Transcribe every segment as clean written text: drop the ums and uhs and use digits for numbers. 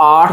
8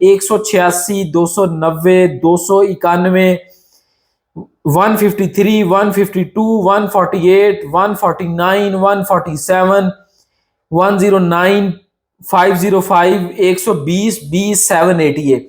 186, 290, 291, 153, 152, 148, 149, 147, 109, 505, 120, 20, 788।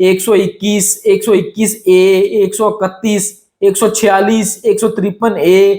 121, 121A, 131, 146, 153A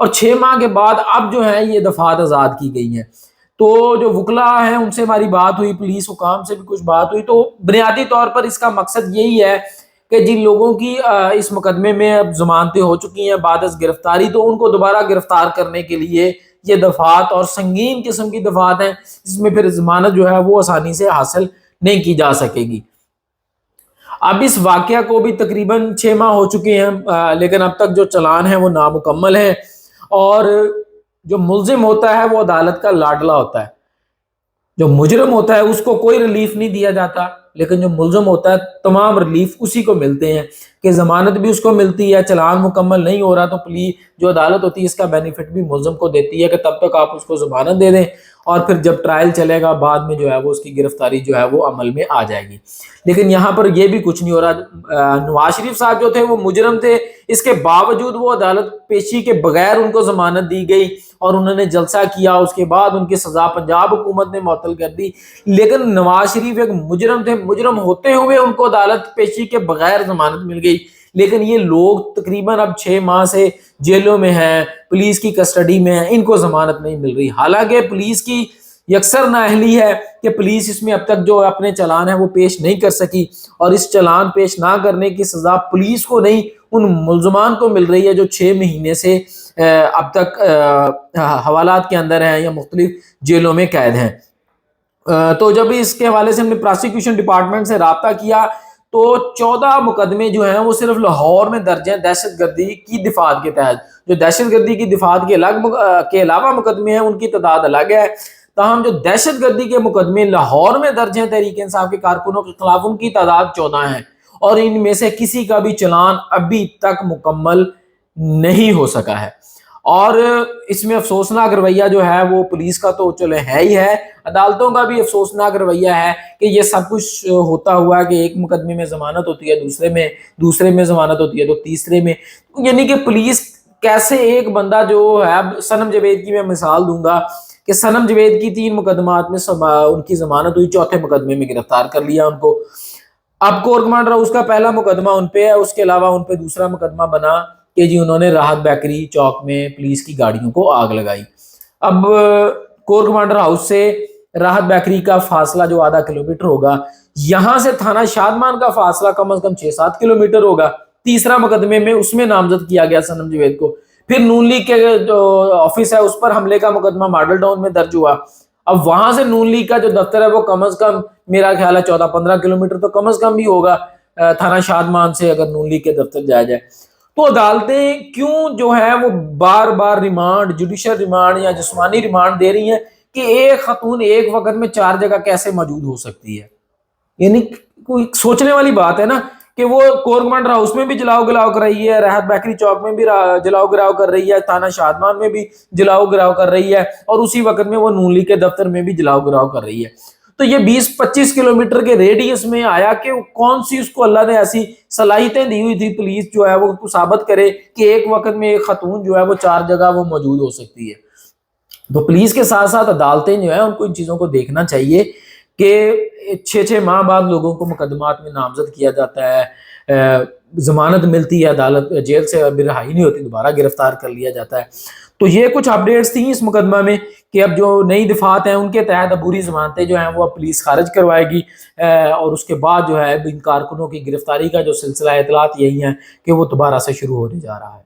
اور 6 ماہ کے بعد اب جو ہے یہ دفعات آزاد کی گئی ہیں۔ تو جو وکلا ہیں ان سے ہماری بات ہوئی، پولیس حکام سے بھی کچھ بات ہوئی، تو بنیادی طور پر اس کا مقصد یہی ہے کہ جن لوگوں کی اس مقدمے میں اب ضمانتیں ہو چکی ہیں بعد از گرفتاری، تو ان کو دوبارہ گرفتار کرنے کے لیے یہ دفعات اور سنگین قسم کی دفعات ہیں، جس میں پھر ضمانت جو ہے وہ آسانی سے حاصل نہیں کی جا سکے گی۔ اب اس واقعہ کو بھی تقریباً 6 ماہ ہو چکے ہیں، لیکن اب تک جو چلان ہے وہ نامکمل ہے، اور جو ملزم ہوتا ہے وہ عدالت کا لاڈلا ہوتا ہے، جو مجرم ہوتا ہے اس کو کوئی ریلیف نہیں دیا جاتا، لیکن جو ملزم ہوتا ہے تمام ریلیف اسی کو ملتے ہیں، کہ ضمانت بھی اس کو ملتی ہے، چلان مکمل نہیں ہو رہا تو پولیس جو عدالت ہوتی ہے اس کا بینیفٹ بھی ملزم کو دیتی ہے کہ تب تک آپ اس کو ضمانت دے دیں، اور پھر جب ٹرائل چلے گا بعد میں جو ہے وہ اس کی گرفتاری جو ہے وہ عمل میں آ جائے گی۔ لیکن یہاں پر یہ بھی کچھ نہیں ہو رہا۔ نواز شریف صاحب جو تھے وہ مجرم تھے، اس کے باوجود وہ عدالت پیشی کے بغیر ان کو ضمانت دی گئی، اور انہوں نے جلسہ کیا، اس کے بعد ان کی سزا پنجاب حکومت نے معطل کر دی۔ لیکن نواز شریف ایک مجرم تھے، مجرم ہوتے ہوئے ان کو عدالت پیشی کے بغیر ضمانت مل گئی، لیکن یہ لوگ تقریباً اب 6 ماہ سے جیلوں میں ہیں، پولیس کی کسٹڈی میں ہیں، ان کو ضمانت نہیں مل رہی، حالانکہ پولیس کی یکسر نااہلی ہے کہ پولیس اس میں اب تک جو اپنے چلان ہے وہ پیش نہیں کر سکی، اور اس چلان پیش نہ کرنے کی سزا پولیس کو نہیں ان ملزمان کو مل رہی ہے جو 6 مہینے سے اب تک حوالات کے اندر ہیں یا مختلف جیلوں میں قید ہیں۔ تو جب اس کے حوالے سے ہم نے پراسیکیوشن ڈپارٹمنٹ سے رابطہ کیا تو 14 مقدمے جو ہیں وہ صرف لاہور میں درج ہیں دہشت گردی کی دفعات کے تحت۔ جو دہشت گردی کی دفعات کے علاوہ مقدمے ہیں ان کی تعداد الگ ہے، تاہم جو دہشت گردی کے مقدمے لاہور میں درج ہیں تحریک انصاف کے کارکنوں کے خلاف، ان کی تعداد 14 ہیں، اور ان میں سے کسی کا بھی چلان ابھی تک مکمل نہیں ہو سکا ہے۔ اور اس میں افسوسناک رویہ جو ہے وہ پولیس کا تو چلے ہے ہی ہے، عدالتوں کا بھی افسوسناک رویہ ہے کہ یہ سب کچھ ہوتا ہوا کہ ایک مقدمے میں ضمانت ہوتی ہے، دوسرے میں ضمانت ہوتی ہے تو تیسرے میں، یعنی کہ پولیس کیسے ایک بندہ جو ہے، اب صنم جاوید کی میں مثال دوں گا کہ صنم جاوید کی 3 مقدمات میں ان کی ضمانت ہوئی، چوتھے مقدمے میں گرفتار کر لیا ان کو۔ اب کور کمانڈر ہاؤس کا پہلا مقدمہ ان پہ ہے، اس کے علاوہ ان پہ دوسرا مقدمہ بنا کہ جی انہوں نے راحت بیکری چوک میں پولیس کی گاڑیوں کو آگ لگائی۔ اب کور کمانڈر ہاؤس سے راحت بیکری کا فاصلہ جو آدھا کلومیٹر ہوگا، یہاں سے تھانہ شادمان کا فاصلہ کم از کم 6-7 کلومیٹر ہوگا۔ تیسرا مقدمے میں اس میں نامزد کیا گیا صنم جاوید کو۔ پھر نون لیگ کے جو آفس ہے اس پر حملے کا مقدمہ ماڈل ٹاؤن میں درج ہوا۔ اب وہاں سے نون لیگ کا جو دفتر ہے وہ کم از کم میرا خیال ہے 14-15 کلومیٹر تو کم از کم بھی ہوگا تھانہ شادمان سے، اگر نون لیگ کے دفتر جایا جائے۔ تو عدالتیں کیوں جو ہے وہ بار بار ریمانڈ، جوڈیشل ریمانڈ یا جسمانی ریمانڈ دے رہی ہیں کہ ایک خاتون ایک وقت میں 4 جگہ کیسے موجود ہو سکتی ہے؟ یعنی کوئی سوچنے والی بات ہے نا، کہ وہ کور کمانڈر ہاؤس میں بھی جلاؤ گراؤ کر رہی ہے، راحت بیکری چوک میں بھی جلاؤ گراؤ کر رہی ہے، تھانہ شادمان میں بھی جلاؤ گراؤ کر رہی ہے، اور اسی وقت میں وہ نون لیگ کے دفتر میں بھی جلاؤ گراؤ کر رہی ہے۔ تو یہ 20-25 کلومیٹر کے ریڈیس میں آیا کہ کون سی اس کو اللہ نے ایسی صلاحیتیں دی ہوئی تھی پولیس جو ہے وہ ثابت کرے کہ ایک وقت میں ایک خاتون جو ہے وہ 4 جگہ وہ موجود ہو سکتی ہے۔ تو پولیس کے ساتھ ساتھ عدالتیں جو ہیں ان کو ان چیزوں کو دیکھنا چاہیے کہ 6 ماہ بعد لوگوں کو مقدمات میں نامزد کیا جاتا ہے، ضمانت ملتی ہے، عدالت جیل سے اب رہائی نہیں ہوتی، دوبارہ گرفتار کر لیا جاتا ہے۔ تو یہ کچھ اپڈیٹس تھیں اس مقدمہ میں کہ اب جو نئی دفعات ہیں ان کے تحت عبوری ضمانتیں جو ہیں وہ اب پولیس خارج کروائے گی، اور اس کے بعد جو ہے ان کارکنوں کی گرفتاری کا جو سلسلہ اطلاعات یہی ہیں کہ وہ دوبارہ سے شروع ہونے جا رہا ہے۔